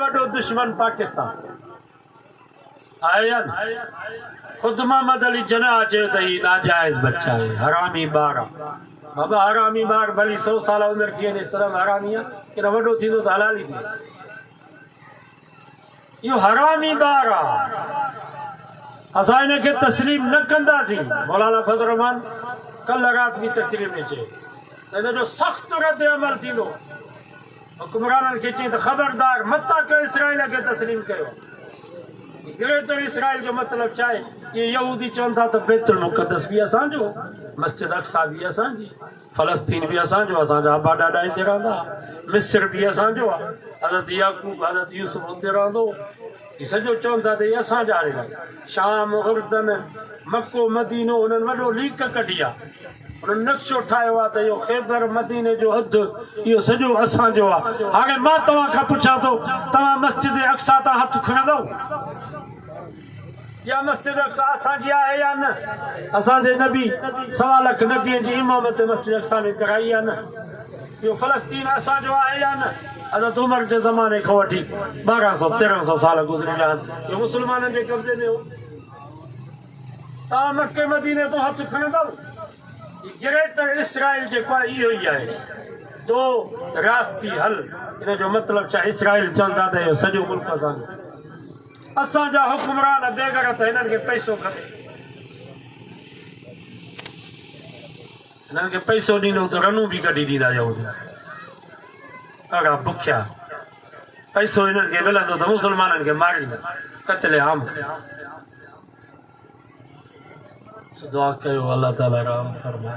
वडो दुश्मन पाकिस्तान आया खुद मोहम्मद अली जना अचे त ही नाजायज बच्चा है, हरामी बार बाबा, हरामी बार भली 100 साल उम्र थी इस तरह हरामी है कि वडो थी तो हलाली थी। यो हरामी बार असां इन खे तस्लीम न कंदासीं। मौलाना फजल रहमान कल रात भी तकरीर में चयो त इन जो सख्त रद्द अमल थींदो। हुक्मराननि खे चई त ख़बरदार मता कयो इसराइल खे तस्लीम कयो। ग्रेटर इसराइल जो मतलब छा आहे? ये यहूदी चवनि था त बैतुल मुक़द्दस भी असांजो, मस्जिद अक्सा भी असांजी, फलस्तीन भी असांजो, असांजा अबा ॾाॾा हिते रहंदा, मिस्र भी असांजो आहे, हज़रत याकूब हज़रत यूसुफ हुते रहंदो। ही सॼो चवनि था त इहे असांजा आहिनि। शाम उर्दन मको मदीनो उन्हनि वॾो लीक कढी आहे, उन्हनि नक्शो ठाहियो आहे त इहो ख़ैबर मदीने जो हदु इहो सॼो असांजो आहे। हाणे मां तव्हां खां पुछां थो, तव्हां मस्जिद अक्सा तां हथु खणंदव? या मस्जिद अक्सा असांजी आहे या न? असांजे नबी 1.25 लाख नबीअ जी इमामत मस्जिद अक्सा में कराई आहे न? इहो फलस्तीन असांजो आहे या न? हज़रत उमर जे ज़माने खां वठी 1200-1300 साल गुज़री विया आहिनि, इहो मुस्लमाननि जे कब्ज़े में हो। तव्हां मके मदीने तो हथु खणंदव? ग्रेटर इसराइल जेको आहे इहो ई आहे, दो रियासती हल। इन जो मतिलबु छा? इसराइल चवंदा त इहो सॼो मुल्क असांजो। असांजा हुक्मरान बेग़ैरत हिननि खे पैसो खपे, हिननि खे पैसो ॾींदो त रनूं बि कढी ॾींदा यहूदी। अड़ा बुखिया पैसो हिननि खे मिलंदो त मुस्लमाननि खे मारींदा, क़त्ले आम। दुआ कयो अल्लाह ताला रहम फरमाए।